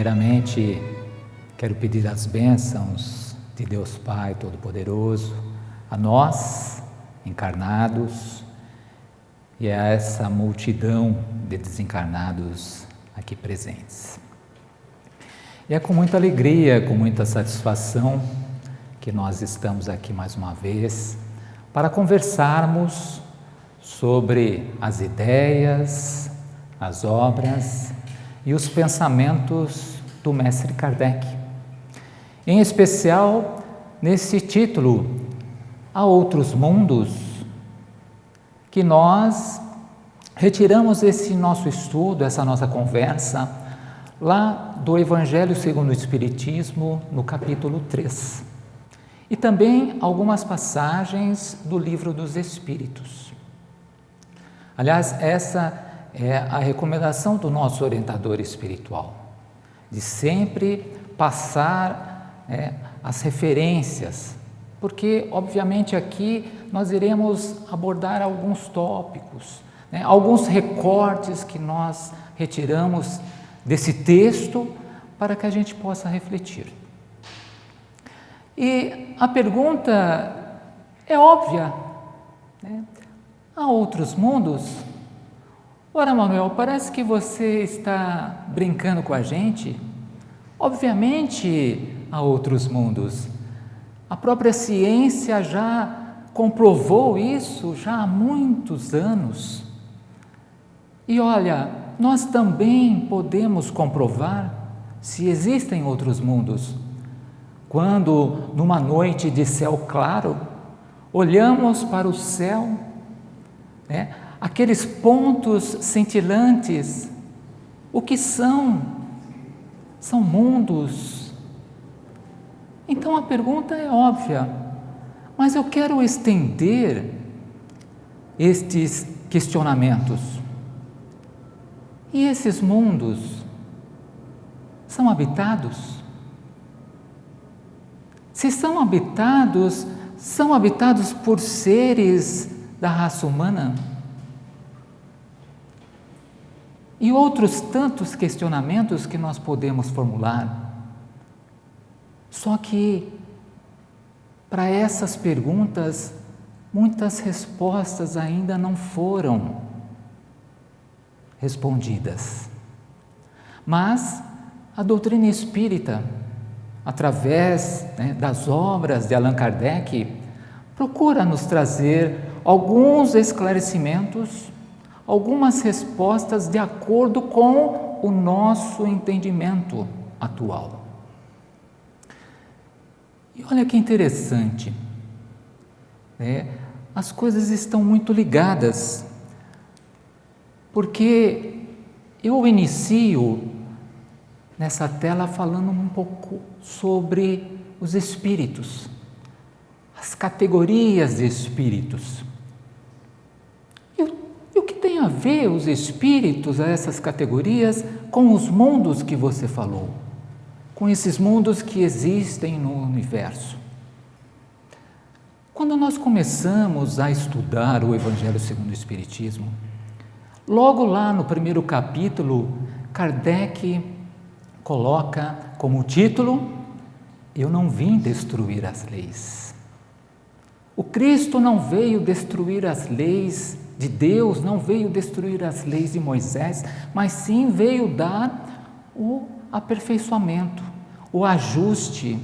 Primeiramente, quero pedir as bênçãos de Deus Pai Todo-Poderoso a nós, encarnados, e a essa multidão de desencarnados aqui presentes. E é com muita alegria, com muita satisfação que nós estamos aqui mais uma vez para conversarmos sobre as ideias, as obras e os pensamentos do Mestre Kardec. Em especial, nesse título, Há Outros Mundos, que nós retiramos esse nosso estudo, essa nossa conversa, lá do Evangelho segundo o Espiritismo, no capítulo 3. E também algumas passagens do Livro dos Espíritos. Aliás, essa é a recomendação do nosso orientador espiritual, de sempre passar as referências, porque, obviamente, aqui nós iremos abordar alguns tópicos, alguns recortes que nós retiramos desse texto para que a gente possa refletir. E a pergunta é óbvia, Há outros mundos? Ora, Manuel, parece que você está brincando com a gente. Obviamente, há outros mundos. A própria ciência já comprovou isso já há muitos anos. E olha, nós também podemos comprovar se existem outros mundos. Quando, numa noite de céu claro, olhamos para o céu, aqueles pontos cintilantes, o que são? São mundos. Então a pergunta é óbvia, mas eu quero estender estes questionamentos. E esses mundos são habitados? Se são habitados por seres da raça humana? E outros tantos questionamentos que nós podemos formular. Só que, para essas perguntas, muitas respostas ainda não foram respondidas. Mas a doutrina espírita, através das obras de Allan Kardec, procura nos trazer alguns esclarecimentos, algumas respostas de acordo com o nosso entendimento atual. E olha que interessante, as coisas estão muito ligadas, porque eu inicio nessa tela falando um pouco sobre os espíritos, as categorias de espíritos. E o que tem a ver os espíritos, essas categorias, com os mundos que você falou? Com esses mundos que existem no universo? Quando nós começamos a estudar o Evangelho segundo o Espiritismo, logo lá no primeiro capítulo, Kardec coloca como título: Eu não vim destruir as leis. O Cristo não veio destruir as leis de Deus, não veio destruir as leis de Moisés, mas sim veio dar o aperfeiçoamento, o ajuste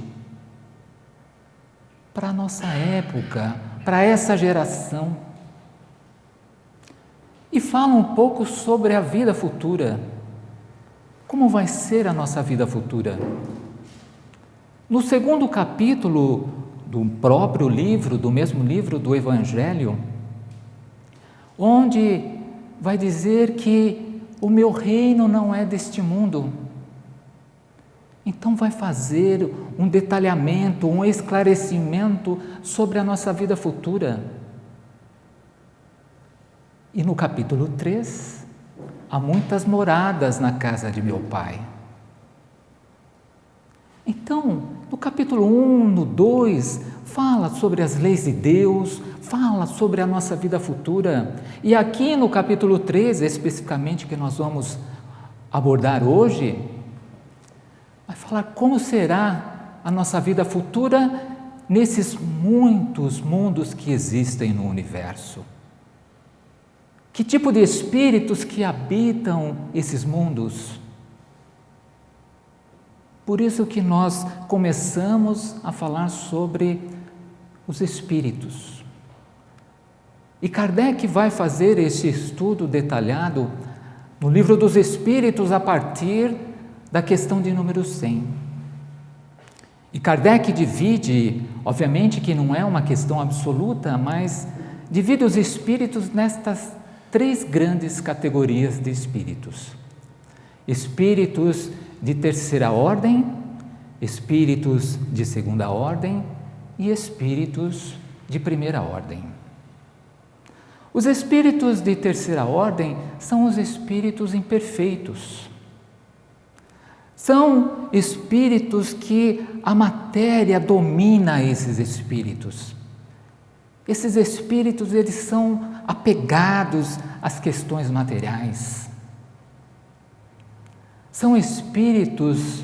para a nossa época, para essa geração. E fala um pouco sobre a vida futura. Como vai ser a nossa vida futura? No segundo capítulo do próprio livro, do mesmo livro do Evangelho, onde vai dizer que o meu reino não é deste mundo. Então vai fazer um detalhamento, um esclarecimento sobre a nossa vida futura. E no capítulo 3, há muitas moradas na casa de meu Pai. Então, no capítulo 1, no 2, fala sobre as leis de Deus, fala sobre a nossa vida futura. E aqui no capítulo 3, especificamente, que nós vamos abordar hoje, falar como será a nossa vida futura nesses muitos mundos que existem no universo. Que tipo de espíritos que habitam esses mundos? Por isso que nós começamos a falar sobre os espíritos. E Kardec vai fazer esse estudo detalhado no Livro dos Espíritos a partir da questão de número 100. E Kardec divide, obviamente que não é uma questão absoluta, mas divide os espíritos nestas 3 grandes categorias de espíritos. Espíritos de terceira ordem, espíritos de segunda ordem e espíritos de primeira ordem. Os espíritos de terceira ordem são os espíritos imperfeitos. São espíritos que a matéria domina esses espíritos. Esses espíritos, eles são apegados às questões materiais. São espíritos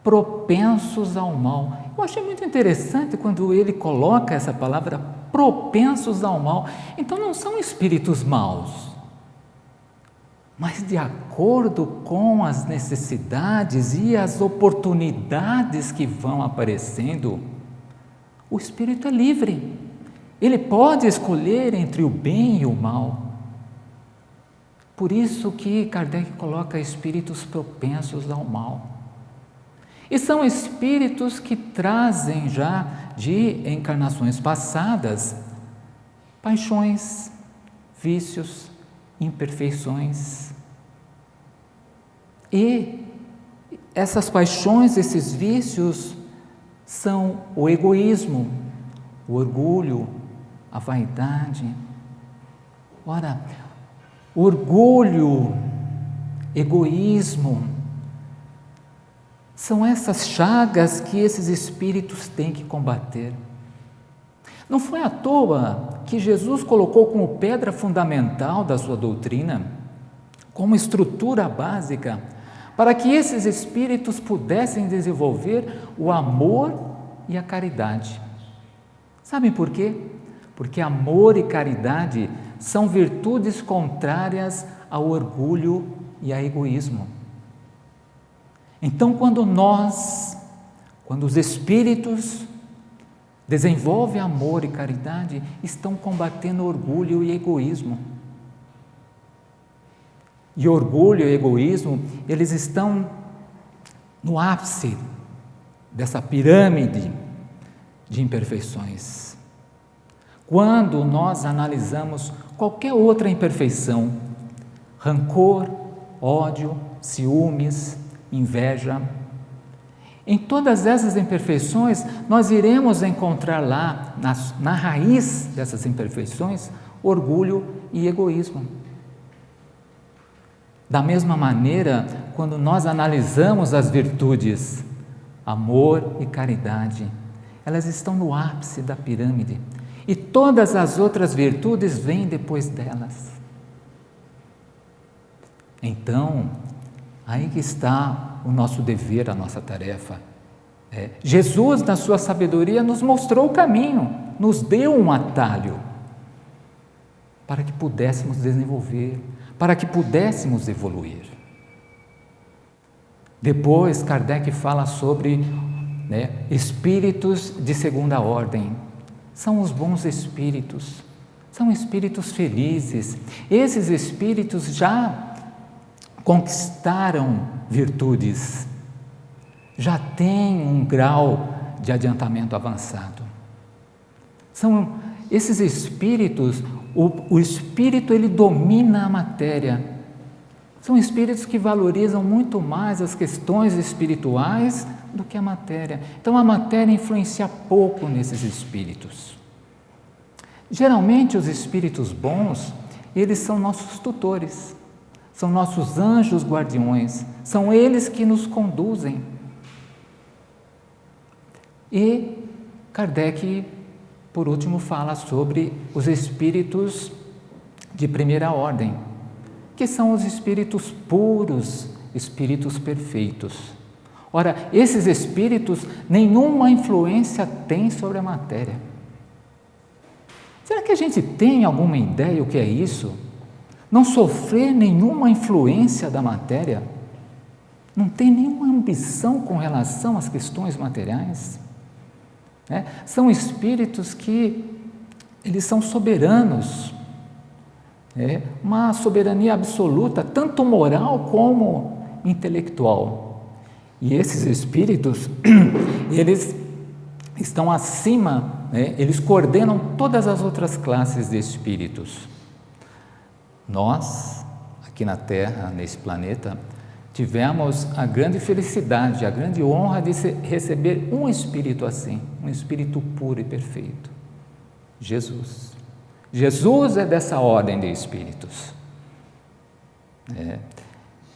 propensos ao mal. Eu achei muito interessante quando ele coloca essa palavra propensos ao mal. Então não são espíritos maus, mas de acordo com as necessidades e as oportunidades que vão aparecendo, o espírito é livre. Ele pode escolher entre o bem e o mal. Por isso que Kardec coloca espíritos propensos ao mal. E são espíritos que trazem já de encarnações passadas paixões, vícios, imperfeições. E essas paixões, esses vícios, são o egoísmo, o orgulho, a vaidade. Ora, orgulho, egoísmo, são essas chagas que esses espíritos têm que combater. Não foi à toa que Jesus colocou como pedra fundamental da sua doutrina, como estrutura básica, para que esses espíritos pudessem desenvolver o amor e a caridade. Sabem por quê? Porque amor e caridade são virtudes contrárias ao orgulho e ao egoísmo. Então, quando os espíritos desenvolvem amor e caridade, estão combatendo orgulho e egoísmo. E orgulho e egoísmo, eles estão no ápice dessa pirâmide de imperfeições. Quando nós analisamos qualquer outra imperfeição, rancor, ódio, ciúmes, inveja, em todas essas imperfeições, nós iremos encontrar lá, na raiz dessas imperfeições, orgulho e egoísmo. Da mesma maneira, quando nós analisamos as virtudes, amor e caridade, elas estão no ápice da pirâmide. E todas as outras virtudes vêm depois delas. Então, aí que está o nosso dever, a nossa tarefa. Jesus, na sua sabedoria, nos mostrou o caminho, nos deu um atalho para que pudéssemos desenvolver, para que pudéssemos evoluir. Depois, Kardec fala sobre espíritos de segunda ordem. São os bons espíritos, são espíritos felizes. Esses espíritos já conquistaram virtudes, já têm um grau de adiantamento avançado. São esses espíritos, o espírito ele domina a matéria. São espíritos que valorizam muito mais as questões espirituais do que a matéria. Então a matéria influencia pouco nesses espíritos. Geralmente os espíritos bons, eles são nossos tutores, são nossos anjos guardiões, são eles que nos conduzem. E Kardec, por último, fala sobre os espíritos de primeira ordem, que são os espíritos puros, espíritos perfeitos. Ora, esses espíritos nenhuma influência têm sobre a matéria. Será que a gente tem alguma ideia o que é isso? Não sofrer nenhuma influência da matéria? Não tem nenhuma ambição com relação às questões materiais? São espíritos que eles são soberanos, uma soberania absoluta, tanto moral como intelectual. E esses espíritos, eles estão acima, eles coordenam todas as outras classes de espíritos. Nós, aqui na Terra, nesse planeta, tivemos a grande felicidade, a grande honra de receber um espírito assim, um espírito puro e perfeito, Jesus. Jesus é dessa ordem de espíritos.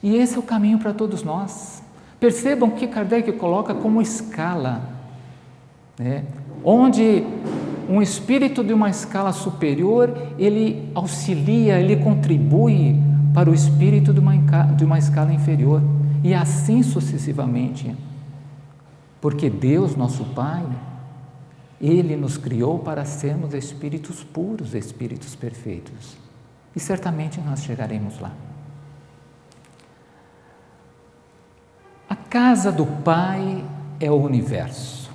E esse é o caminho para todos nós. Percebam que Kardec coloca como escala, onde um espírito de uma escala superior, ele auxilia, ele contribui para o espírito de uma escala inferior, e assim sucessivamente, porque Deus, nosso Pai, Ele nos criou para sermos espíritos puros, espíritos perfeitos, e certamente nós chegaremos lá. A casa do Pai é o universo.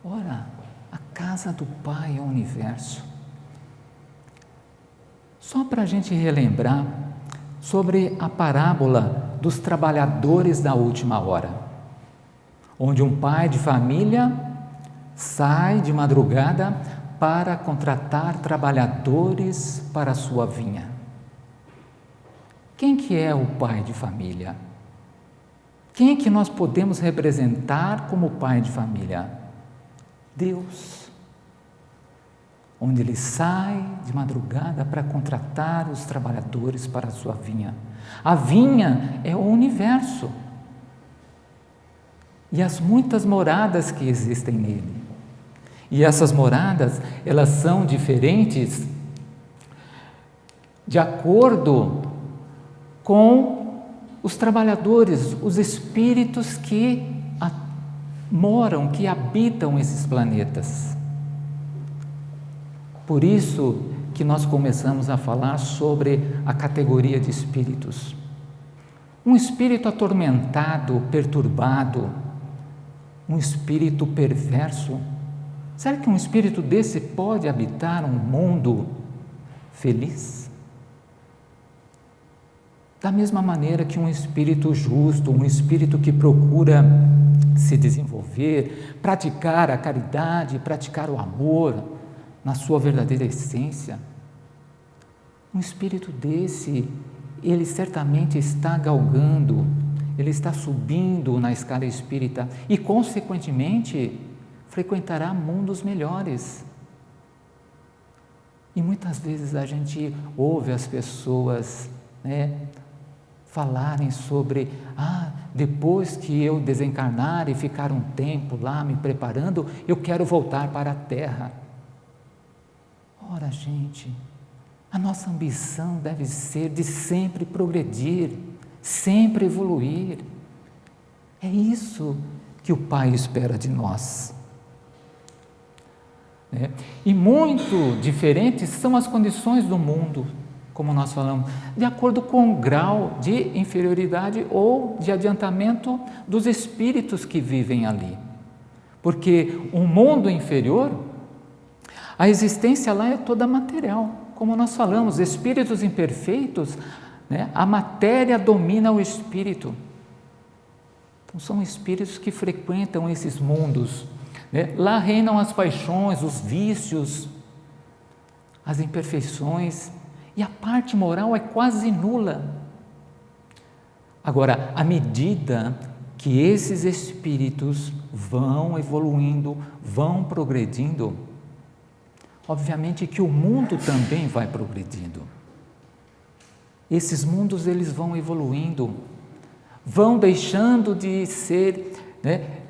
Ora, a casa do Pai é o universo. Só para a gente relembrar sobre a parábola dos trabalhadores da última hora, onde um pai de família sai de madrugada para contratar trabalhadores para a sua vinha. Quem que é o pai de família? Quem é que nós podemos representar como pai de família? Deus. Onde ele sai de madrugada para contratar os trabalhadores para a sua vinha. A vinha é o universo e as muitas moradas que existem nele. E essas moradas, elas são diferentes de acordo com os trabalhadores, os espíritos que moram, que habitam esses planetas. Por isso que nós começamos a falar sobre a categoria de espíritos. Um espírito atormentado, perturbado, um espírito perverso. Será que um espírito desse pode habitar um mundo feliz? Da mesma maneira que um espírito justo, um espírito que procura se desenvolver, praticar a caridade, praticar o amor na sua verdadeira essência. Um espírito desse, ele certamente está galgando, ele está subindo na escala espírita e, consequentemente, frequentará mundos melhores. E muitas vezes a gente ouve as pessoas, falarem sobre, depois que eu desencarnar e ficar um tempo lá me preparando, eu quero voltar para a Terra. Ora, gente, a nossa ambição deve ser de sempre progredir, sempre evoluir. É isso que o Pai espera de nós. E muito diferentes são as condições do mundo, como nós falamos, de acordo com o grau de inferioridade ou de adiantamento dos espíritos que vivem ali. Porque o mundo inferior, a existência lá é toda material, como nós falamos, espíritos imperfeitos, a matéria domina o espírito. Então são espíritos que frequentam esses mundos. Lá reinam as paixões, os vícios, as imperfeições, e a parte moral é quase nula. Agora, à medida que esses espíritos vão evoluindo, vão progredindo, obviamente que o mundo também vai progredindo. Esses mundos, eles vão evoluindo, vão deixando de ser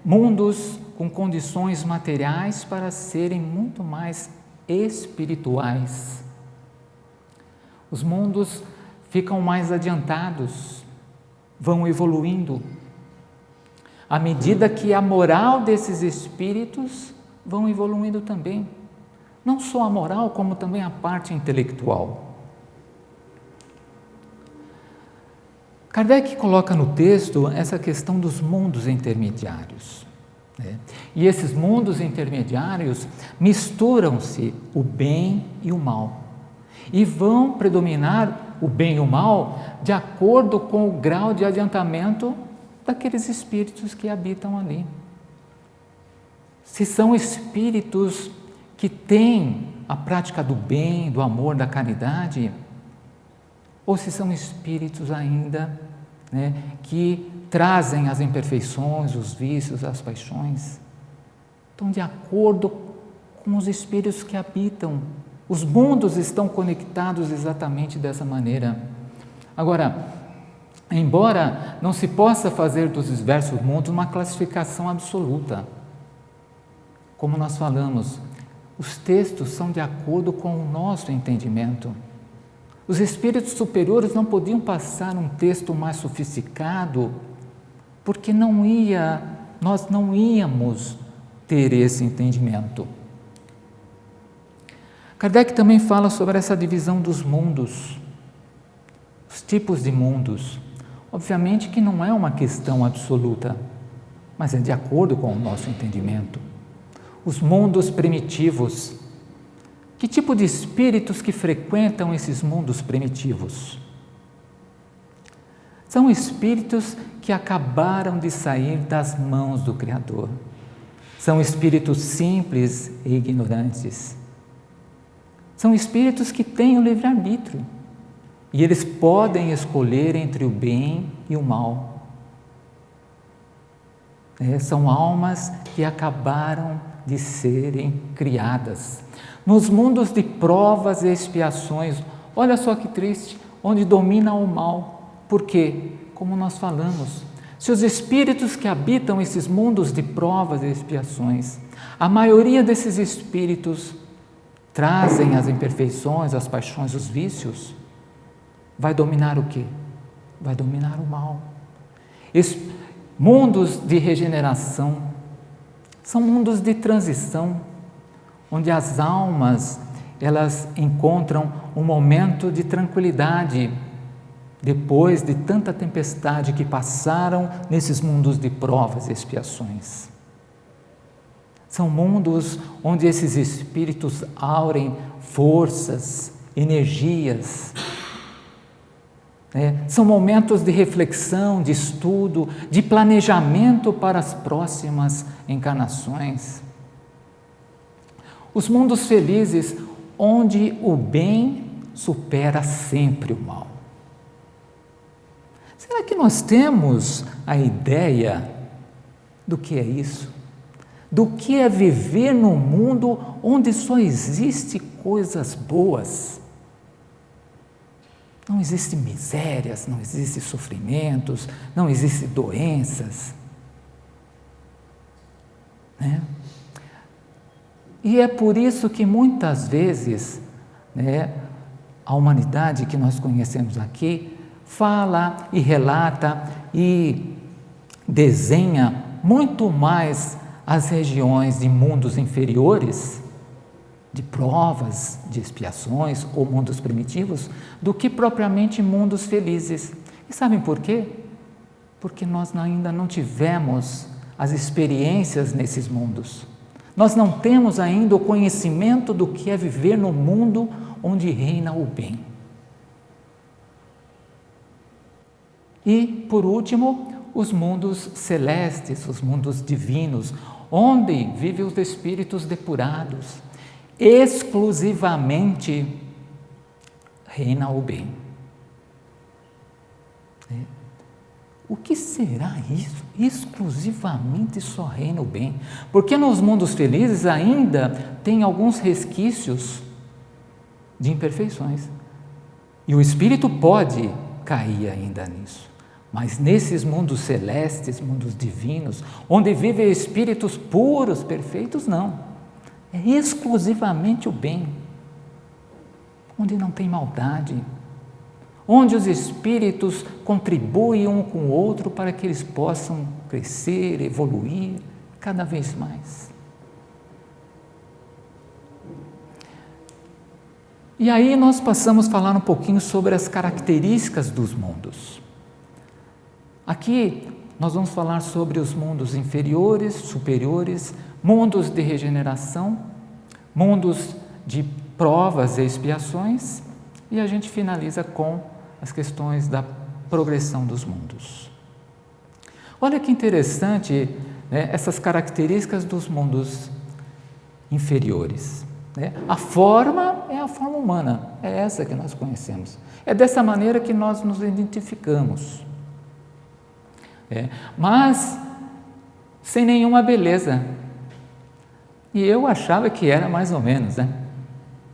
mundos com condições materiais para serem muito mais espirituais. Os mundos ficam mais adiantados, vão evoluindo. à medida que a moral desses espíritos vão evoluindo também. Não só a moral, como também a parte intelectual. Kardec coloca no texto essa questão dos mundos intermediários. E esses mundos intermediários misturam-se o bem e o mal. E vão predominar o bem e o mal de acordo com o grau de adiantamento daqueles espíritos que habitam ali. Se são espíritos que têm a prática do bem, do amor, da caridade, ou se são espíritos ainda que trazem as imperfeições, os vícios, as paixões. Então, de acordo com os espíritos que habitam, os mundos estão conectados exatamente dessa maneira. Agora, embora não se possa fazer dos diversos mundos uma classificação absoluta, como nós falamos, os textos são de acordo com o nosso entendimento. Os espíritos superiores não podiam passar um texto mais sofisticado, porque nós não íamos ter esse entendimento. Kardec também fala sobre essa divisão dos mundos, os tipos de mundos. Obviamente que não é uma questão absoluta, mas é de acordo com o nosso entendimento. Os mundos primitivos. Que tipo de espíritos que frequentam esses mundos primitivos? São espíritos que acabaram de sair das mãos do Criador. São espíritos simples e ignorantes. São espíritos que têm o livre-arbítrio e eles podem escolher entre o bem e o mal. São almas que acabaram de serem criadas. Nos mundos de provas e expiações, olha só que triste, onde domina o mal. Por quê? Como nós falamos, se os espíritos que habitam esses mundos de provas e expiações, a maioria desses espíritos trazem as imperfeições, as paixões, os vícios, vai dominar o quê? Vai dominar o mal. Mundos de regeneração são mundos de transição, onde as almas elas encontram um momento de tranquilidade depois de tanta tempestade que passaram nesses mundos de provas e expiações. São mundos onde esses espíritos aurem forças, energias. São momentos de reflexão, de estudo, de planejamento para as próximas encarnações. Os mundos felizes, onde o bem supera sempre o mal. Será que nós temos a ideia do que é isso? Do que é viver num mundo onde só existe coisas boas? Não existe misérias, não existe sofrimentos, não existe doenças. E é por isso que muitas vezes, a humanidade que nós conhecemos aqui fala e relata e desenha muito mais as regiões de mundos inferiores, de provas, de expiações ou mundos primitivos, do que propriamente mundos felizes. E sabem por quê? Porque nós ainda não tivemos as experiências nesses mundos. Nós não temos ainda o conhecimento do que é viver no mundo onde reina o bem. E, por último, os mundos celestes, os mundos divinos, onde vivem os espíritos depurados. Exclusivamente reina o bem. O que será isso? Exclusivamente só reina o bem. Porque nos mundos felizes ainda tem alguns resquícios de imperfeições. E o espírito pode cair ainda nisso. Mas nesses mundos celestes, mundos divinos, onde vivem espíritos puros, perfeitos, não. É exclusivamente o bem. Onde não tem maldade. Onde os espíritos contribuem um com o outro para que eles possam crescer, evoluir cada vez mais. E aí nós passamos a falar um pouquinho sobre as características dos mundos. Aqui nós vamos falar sobre os mundos inferiores, superiores, mundos de regeneração, mundos de provas e expiações, e a gente finaliza com as questões da progressão dos mundos. Olha que interessante, né, essas características dos mundos inferiores. Né? A forma é a forma humana, é essa que nós conhecemos. É dessa maneira que nós nos identificamos. Mas sem nenhuma beleza. E eu achava que era mais ou menos, né?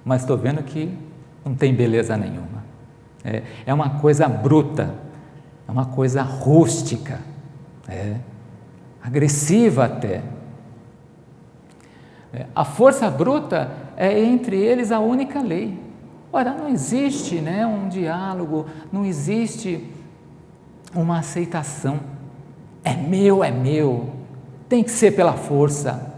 Mas estou vendo que não tem beleza nenhuma. É uma coisa bruta, é uma coisa rústica, agressiva até. A força bruta é entre eles a única lei. Ora, não existe, né, um diálogo, não existe uma aceitação. É meu, tem que ser pela força.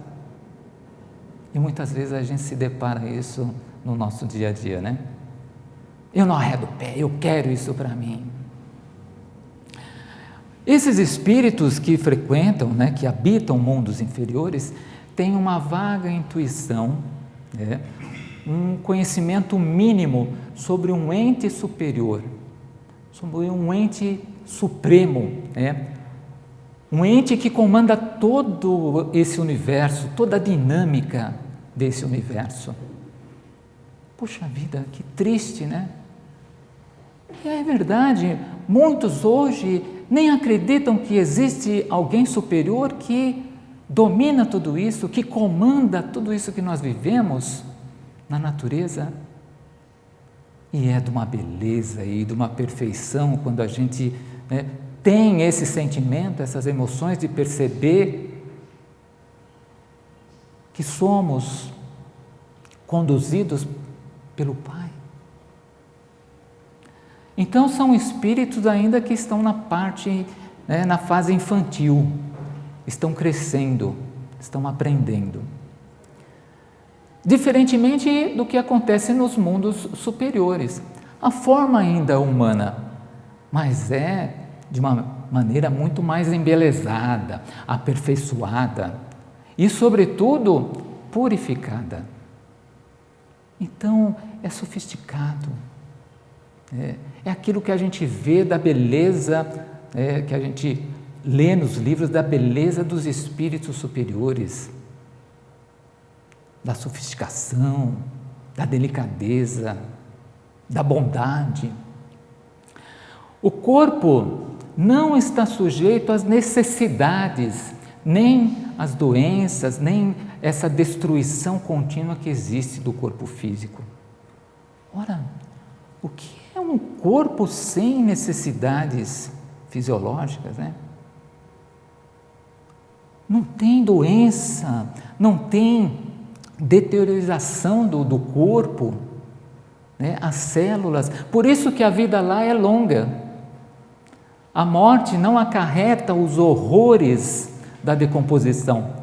E muitas vezes a gente se depara isso no nosso dia a dia, né? Eu não arredo o pé, eu quero isso para mim. Esses espíritos que frequentam, né, que habitam mundos inferiores, têm uma vaga intuição, um conhecimento mínimo sobre um ente superior, sobre um ente supremo, um ente que comanda todo esse universo, toda a dinâmica desse universo. Puxa vida, que triste, né? E é verdade, muitos hoje nem acreditam que existe alguém superior que domina tudo isso, que comanda tudo isso que nós vivemos na natureza. E é de uma beleza e de uma perfeição quando a gente tem esse sentimento, essas emoções de perceber que somos conduzidos pelo Pai. Então são espíritos ainda que estão na parte, na fase infantil, estão crescendo, estão aprendendo. Diferentemente do que acontece nos mundos superiores. A forma ainda é humana, mas é de uma maneira muito mais embelezada, aperfeiçoada e, sobretudo, purificada. Então, é sofisticado. É aquilo que a gente vê da beleza, que a gente lê nos livros, da beleza dos espíritos superiores, da sofisticação, da delicadeza, da bondade. O corpo não está sujeito às necessidades, nem às doenças, nem essa destruição contínua que existe do corpo físico. Ora, o que é um corpo sem necessidades fisiológicas, né? Não tem doença, não tem deteriorização do corpo, as células. Por isso que a vida lá é longa. A morte não acarreta os horrores da decomposição.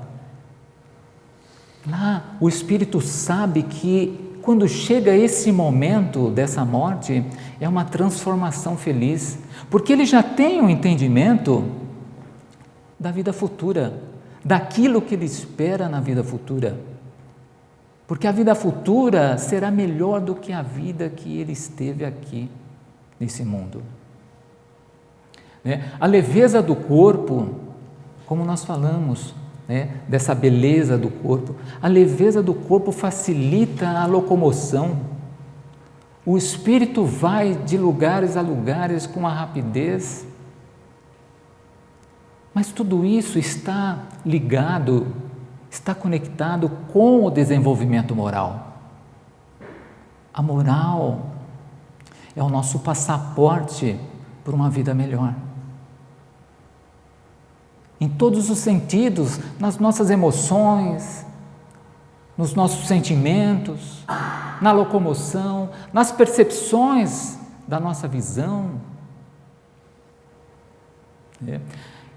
Lá o espírito sabe que quando chega esse momento dessa morte, é uma transformação feliz, porque ele já tem um entendimento da vida futura, daquilo que ele espera na vida futura. Porque a vida futura será melhor do que a vida que ele esteve aqui, nesse mundo. A leveza do corpo, como nós falamos, dessa beleza do corpo, a leveza do corpo facilita a locomoção. O espírito vai de lugares a lugares com uma rapidez, mas tudo isso está ligado, está conectado com o desenvolvimento moral. A moral é o nosso passaporte para uma vida melhor. Em todos os sentidos, nas nossas emoções, nos nossos sentimentos, na locomoção, nas percepções da nossa visão.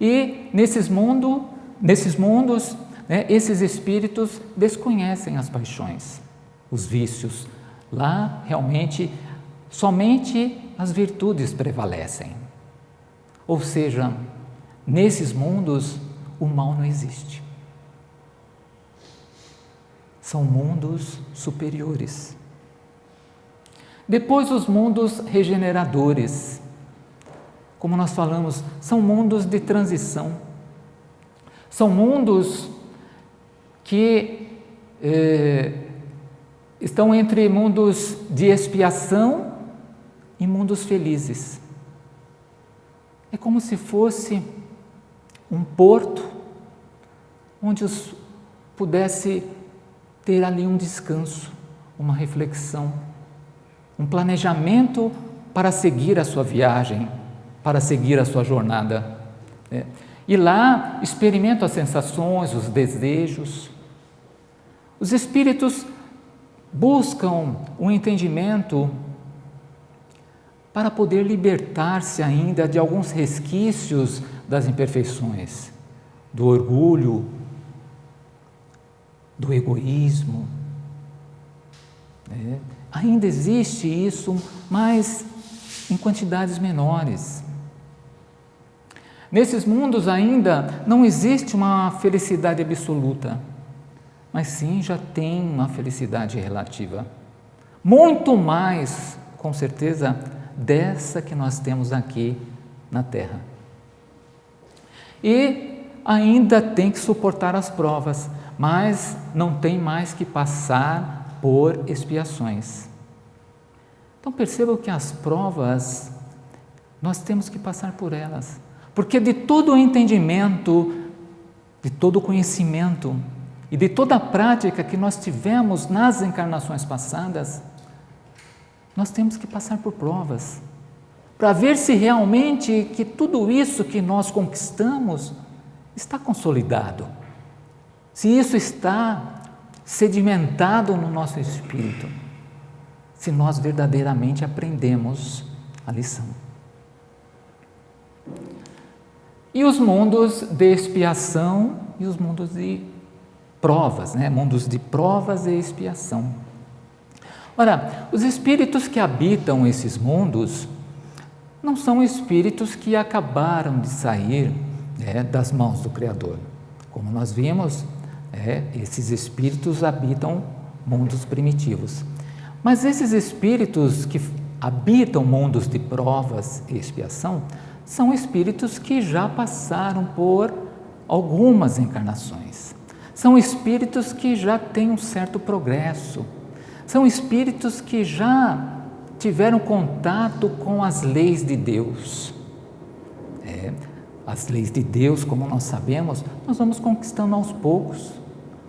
E nesses mundos, né, esses espíritos desconhecem as paixões, os vícios. Lá, realmente, somente as virtudes prevalecem. Ou seja, nesses mundos, o mal não existe. São mundos superiores. Depois, os mundos regeneradores. Como nós falamos, são mundos de transição. São mundos que estão entre mundos de expiação e mundos felizes. É como se fosse um porto onde pudesse ter ali um descanso, uma reflexão, um planejamento para seguir a sua viagem, para seguir a sua jornada. E lá experimento as sensações, os desejos. Os espíritos buscam um entendimento para poder libertar-se ainda de alguns resquícios das imperfeições, do orgulho, do egoísmo. Ainda existe isso, mas em quantidades menores. Nesses mundos ainda não existe uma felicidade absoluta, mas sim já tem uma felicidade relativa. Muito mais, com certeza, dessa que nós temos aqui na Terra. E ainda tem que suportar as provas, mas não tem mais que passar por expiações. Então percebam que as provas, nós temos que passar por elas, porque de todo o entendimento, de todo o conhecimento e de toda a prática que nós tivemos nas encarnações passadas, nós temos que passar por provas, para ver se realmente que tudo isso que nós conquistamos está consolidado, se isso está sedimentado no nosso espírito, se nós verdadeiramente aprendemos a lição. E os mundos de expiação e os mundos de provas, mundos de provas e expiação. Ora, os espíritos que habitam esses mundos não são espíritos que acabaram de sair das mãos do Criador. Como nós vimos, esses espíritos habitam mundos primitivos. Mas esses espíritos que habitam mundos de provas e expiação são espíritos que já passaram por algumas encarnações. São espíritos que já têm um certo progresso. São espíritos que já tiveram contato com as leis de Deus. As leis de Deus, como nós sabemos, nós vamos conquistando aos poucos.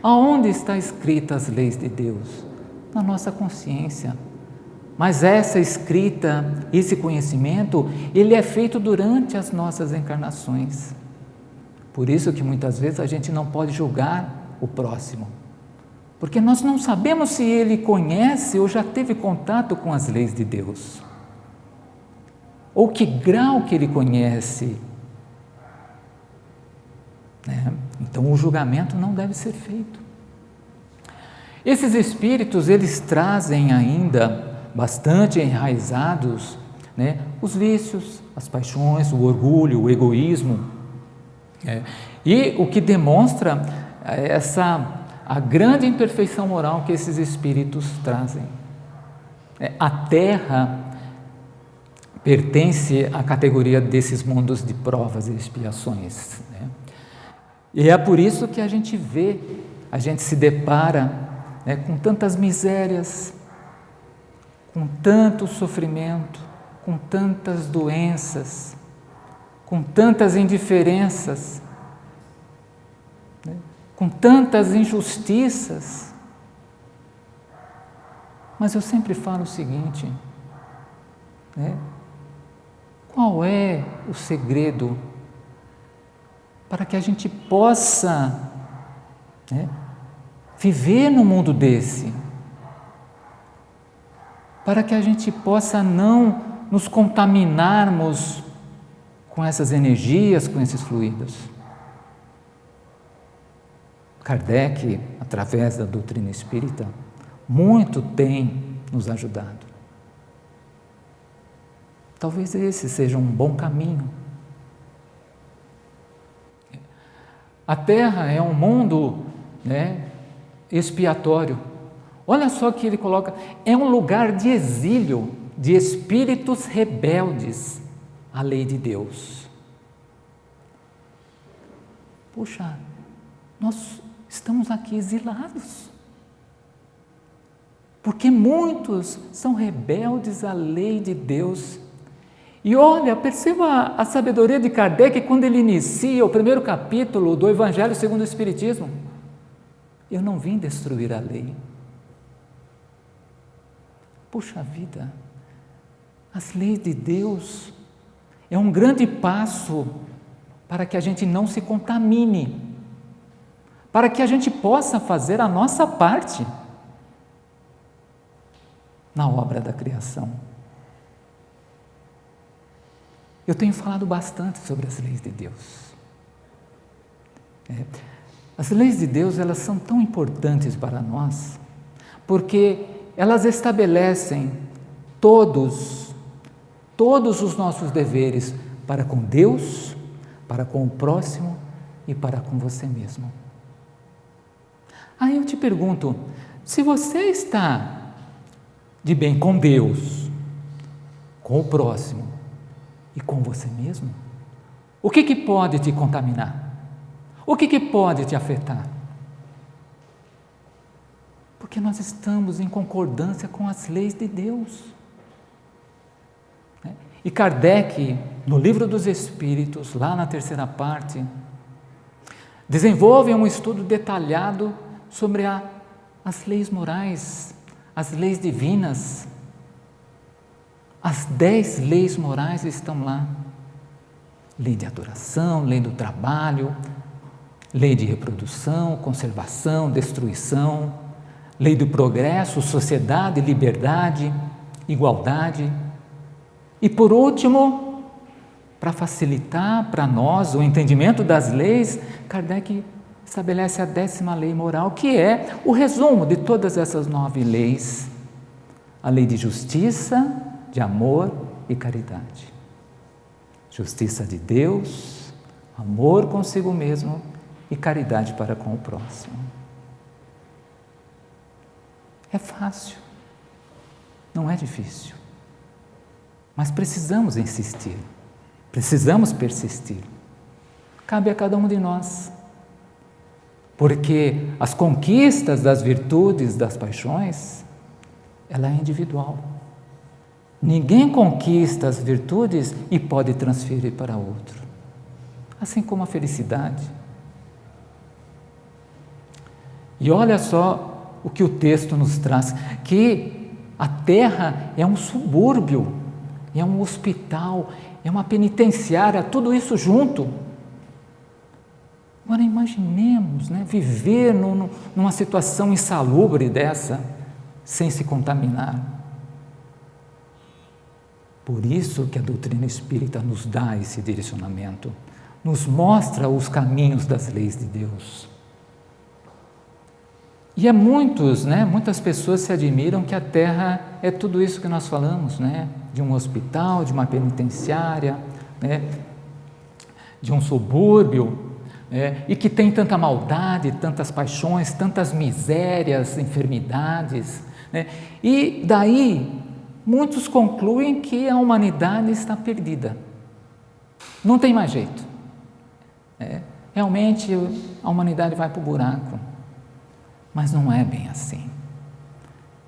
Aonde está escrita as leis de Deus? Na nossa consciência. Mas essa escrita, esse conhecimento, ele é feito durante as nossas encarnações. Por isso que muitas vezes a gente não pode julgar o próximo. Porque nós não sabemos se ele conhece ou já teve contato com as leis de Deus. Ou que grau que ele conhece. Então o julgamento não deve ser feito. Esses espíritos, eles trazem ainda bastante enraizados, os vícios, as paixões, o orgulho, o egoísmo. E o que demonstra a grande imperfeição moral que esses espíritos trazem. A Terra pertence à categoria desses mundos de provas e expiações. E é por isso que a gente se depara com tantas misérias, com tanto sofrimento, com tantas doenças, com tantas indiferenças, com tantas injustiças. Mas eu sempre falo o seguinte, qual é o segredo para que a gente possa viver no mundo desse? Para que a gente possa não nos contaminarmos com essas energias, com esses fluidos. Kardec, através da doutrina espírita, muito tem nos ajudado. Talvez esse seja um bom caminho. A Terra é um mundo, expiatório. Olha só que ele coloca, é um lugar de exílio de espíritos rebeldes à lei de Deus. Puxa, nós estamos aqui exilados, porque muitos são rebeldes à lei de Deus. E olha, perceba a sabedoria de Kardec quando ele inicia o primeiro capítulo do Evangelho segundo o Espiritismo. Eu não vim destruir a lei. Puxa vida, as leis de Deus é um grande passo para que a gente não se contamine, para que a gente possa fazer a nossa parte na obra da criação. Eu tenho falado bastante sobre as leis de Deus. As leis de Deus, elas são tão importantes para nós, porque elas estabelecem todos os nossos deveres para com Deus, para com o próximo e para com você mesmo. Aí eu te pergunto, se você está de bem com Deus, com o próximo e com você mesmo, o que pode te contaminar? O que pode te afetar? Porque nós estamos em concordância com as leis de Deus. E Kardec, no Livro dos Espíritos, lá na terceira parte, desenvolve um estudo detalhado sobre as leis morais, as leis divinas. As 10 leis morais estão lá. Lei de adoração, lei do trabalho, lei de reprodução, conservação, destruição, lei do progresso, sociedade, liberdade, igualdade. E por último, para facilitar para nós o entendimento das leis, Kardec estabelece a 10ª lei moral, que é o resumo de todas essas 9 leis. A lei de justiça, de amor e caridade. Justiça de Deus, amor consigo mesmo e caridade para com o próximo. É fácil, não é difícil, mas precisamos insistir, precisamos persistir. Cabe a cada um de nós, porque as conquistas das virtudes, das paixões, ela é individual. Ninguém conquista as virtudes e pode transferir para outro, assim como a felicidade. E olha só o que o texto nos traz, que a Terra é um subúrbio, é um hospital, é uma penitenciária, tudo isso junto. Agora imaginemos, viver numa situação insalubre dessa, sem se contaminar. Por isso que a doutrina espírita nos dá esse direcionamento, nos mostra os caminhos das leis de Deus. E muitas pessoas se admiram que a Terra é tudo isso que nós falamos, de um hospital, de uma penitenciária, de um subúrbio, e que tem tanta maldade, tantas paixões, tantas misérias, enfermidades, e daí muitos concluem que a humanidade está perdida, não tem mais jeito, realmente a humanidade vai para o buraco, mas não é bem assim.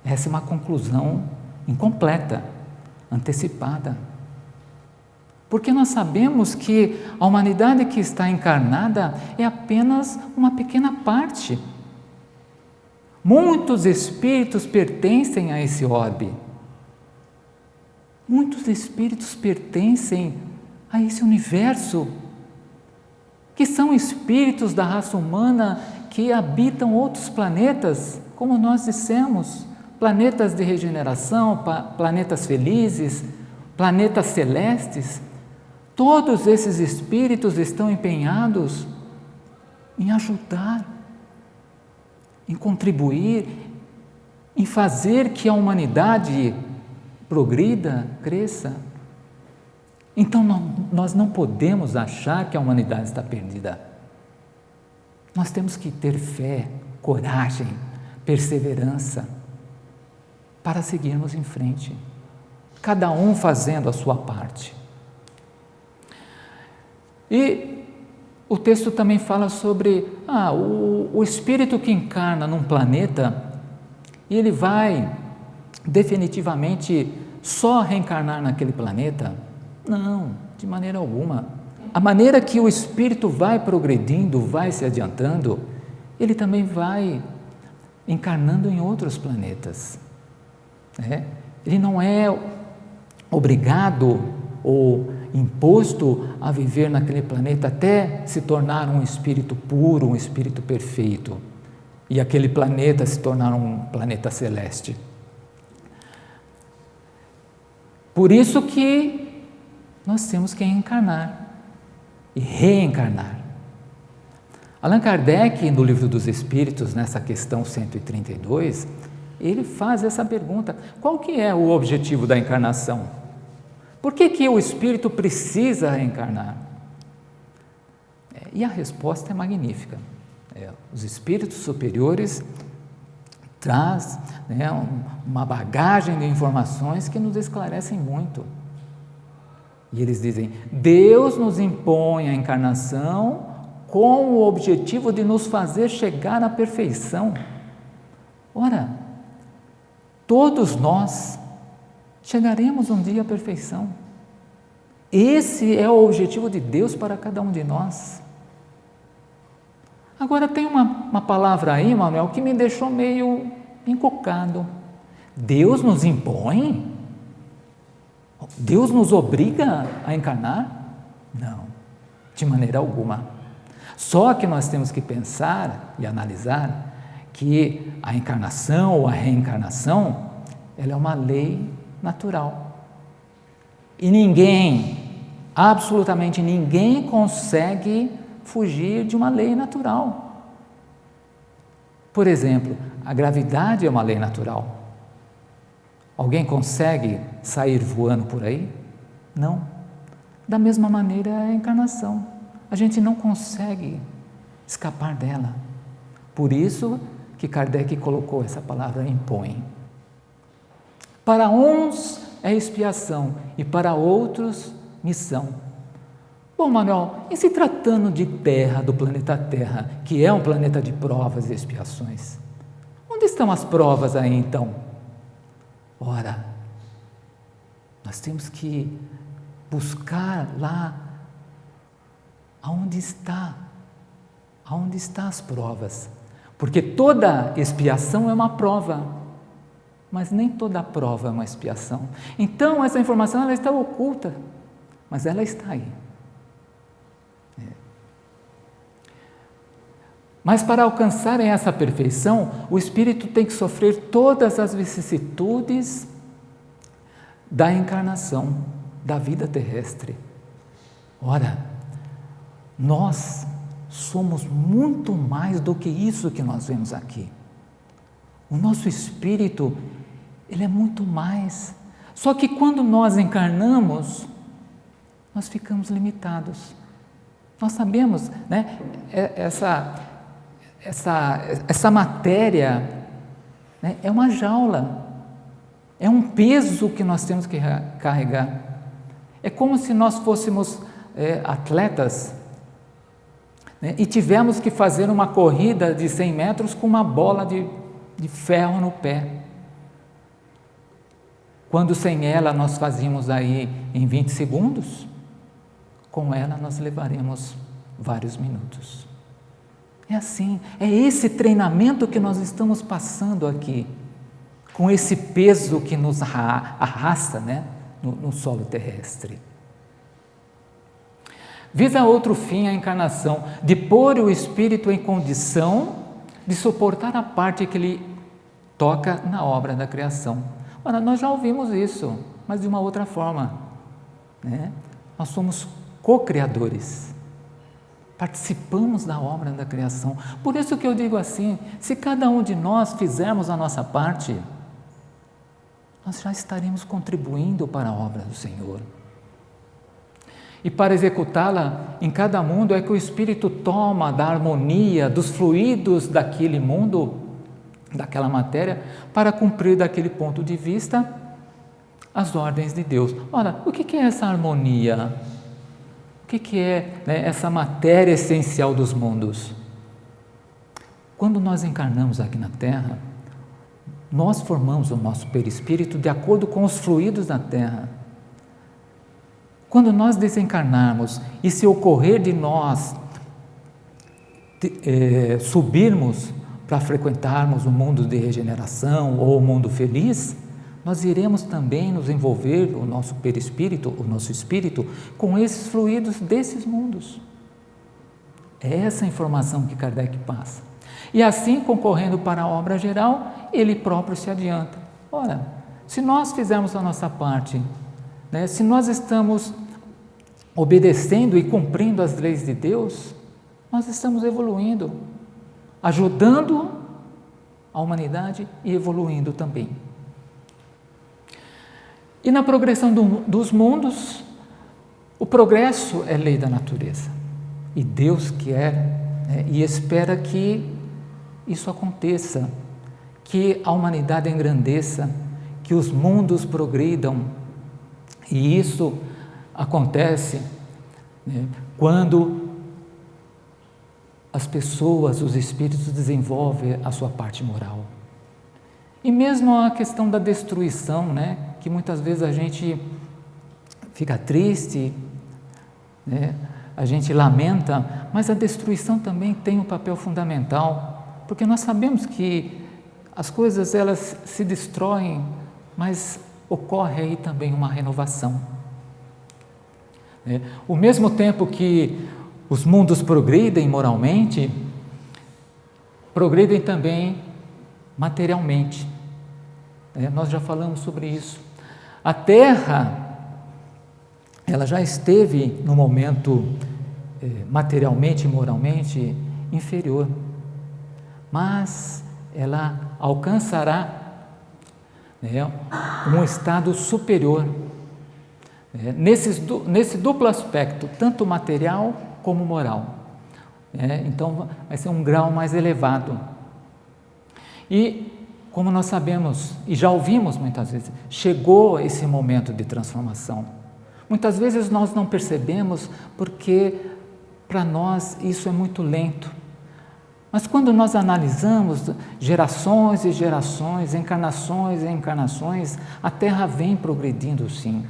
Essa é uma conclusão incompleta, antecipada, porque nós sabemos que a humanidade que está encarnada é apenas uma pequena parte. Muitos espíritos pertencem a esse orbe. Muitos espíritos pertencem a esse universo, que são espíritos da raça humana que habitam outros planetas, como nós dissemos, planetas de regeneração, planetas felizes, planetas celestes, Todos esses espíritos estão empenhados em ajudar, em contribuir, em fazer que a humanidade progrida, cresça. Então nós não podemos achar que a humanidade está perdida. Nós temos que ter fé, coragem, perseverança para seguirmos em frente, cada um fazendo a sua parte. E o texto também fala sobre o espírito que encarna num planeta, e ele vai definitivamente só reencarnar naquele planeta? Não, de maneira alguma. A maneira que o espírito vai progredindo, vai se adiantando, ele também vai encarnando em outros planetas. Ele não é obrigado ou imposto a viver naquele planeta até se tornar um espírito puro, um espírito perfeito, e aquele planeta se tornar um planeta celeste. Por isso que nós temos que encarnar e reencarnar. Allan Kardec, no Livro dos Espíritos, nessa questão 132, ele faz essa pergunta: qual que é o objetivo da encarnação? Por que o espírito precisa reencarnar? E a resposta é magnífica. Os espíritos superiores trazem uma bagagem de informações que nos esclarecem muito. E eles dizem: Deus nos impõe a encarnação com o objetivo de nos fazer chegar à perfeição. Ora, todos nós chegaremos um dia à perfeição. Esse é o objetivo de Deus para cada um de nós. Agora tem uma palavra aí, Manuel, que me deixou meio encucado. Deus nos impõe? Deus nos obriga a encarnar? Não, de maneira alguma. Só que nós temos que pensar e analisar que a encarnação ou a reencarnação, ela é uma lei natural. E ninguém, absolutamente ninguém, consegue fugir de uma lei natural. Por exemplo, a gravidade é uma lei natural. Alguém consegue sair voando por aí? Não. Da mesma maneira é a encarnação. A gente não consegue escapar dela. Por isso que Kardec colocou essa palavra impõe. Para uns é expiação e para outros missão. Bom, Manuel, e se tratando de Terra, do planeta Terra, que é um planeta de provas e expiações, onde estão as provas aí então? Ora, nós temos que buscar lá aonde estão as provas, porque toda expiação é uma prova, mas nem toda prova é uma expiação. Então essa informação ela está oculta, mas ela está aí. Mas para alcançarem essa perfeição, o espírito tem que sofrer todas as vicissitudes da encarnação, da vida terrestre. Ora, nós somos muito mais do que isso que nós vemos aqui. O nosso espírito, ele é muito mais. Só que quando nós encarnamos, nós ficamos limitados. Nós sabemos, né? Essa matéria, né, é uma jaula, é um peso que nós temos que carregar. É como se nós fôssemos atletas, né, e tivemos que fazer uma corrida de 100 metros com uma bola de ferro no pé. Quando sem ela nós fazíamos aí em 20 segundos, com ela nós levaremos vários minutos. É assim, é esse treinamento que nós estamos passando aqui, com esse peso que nos arrasta, né, no solo terrestre. Visa outro fim a encarnação, de pôr o espírito em condição de suportar a parte que lhe toca na obra da criação. Ora, nós já ouvimos isso, mas de uma outra forma, né? Nós somos co-criadores. Participamos da obra da criação. Por isso que eu digo assim, se cada um de nós fizermos a nossa parte, nós já estaremos contribuindo para a obra do Senhor. E para executá-la em cada mundo é que o Espírito toma da harmonia, dos fluidos daquele mundo, daquela matéria, para cumprir daquele ponto de vista as ordens de Deus. Ora, o que é essa harmonia? O que é, essa matéria essencial dos mundos? Quando nós encarnamos aqui na Terra, nós formamos o nosso perispírito de acordo com os fluidos da Terra. Quando nós desencarnarmos e se ocorrer de nós subirmos para frequentarmos o mundo de regeneração ou o mundo feliz, nós iremos também nos envolver, o nosso perispírito, o nosso espírito, com esses fluidos desses mundos. É essa a informação que Kardec passa. E assim, concorrendo para a obra geral, ele próprio se adianta. Ora, se nós fizermos a nossa parte, se nós estamos obedecendo e cumprindo as leis de Deus, nós estamos evoluindo, ajudando a humanidade e evoluindo também. E na progressão dos mundos, o progresso é lei da natureza. E Deus quer e espera que isso aconteça, que a humanidade engrandeça, que os mundos progridam. E isso acontece quando as pessoas, os espíritos desenvolvem a sua parte moral. E mesmo a questão da destruição, que muitas vezes a gente fica triste, a gente lamenta, mas a destruição também tem um papel fundamental, porque nós sabemos que as coisas elas se destroem, mas ocorre aí também uma renovação. Ao mesmo tempo que os mundos progridem moralmente, progridem também materialmente. Nós já falamos sobre isso. A Terra, ela já esteve no momento materialmente e moralmente inferior, mas ela alcançará um estado superior, nesse duplo aspecto, tanto material como moral. Então, vai ser um grau mais elevado. E, como nós sabemos, e já ouvimos muitas vezes, chegou esse momento de transformação. Muitas vezes nós não percebemos porque, para nós, isso é muito lento. Mas quando nós analisamos gerações e gerações, encarnações e encarnações, a Terra vem progredindo sim.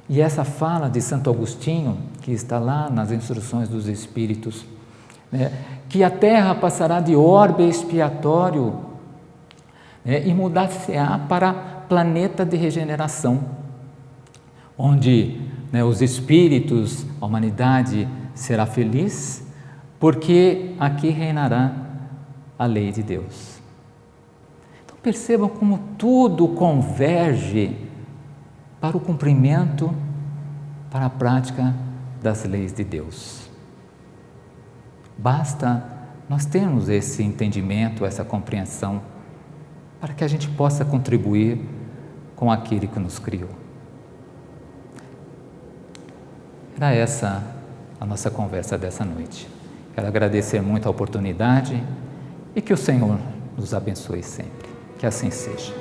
E essa fala de Santo Agostinho, que está lá nas Instruções dos Espíritos, que a Terra passará de orbe expiatório e mudar-se-á para planeta de regeneração, onde os espíritos, a humanidade será feliz, porque aqui reinará a lei de Deus. Então percebam como tudo converge para o cumprimento, para a prática das leis de Deus. Basta nós termos esse entendimento, essa compreensão, para que a gente possa contribuir com aquele que nos criou. Era essa a nossa conversa dessa noite. Quero agradecer muito a oportunidade e que o Senhor nos abençoe sempre. Que assim seja.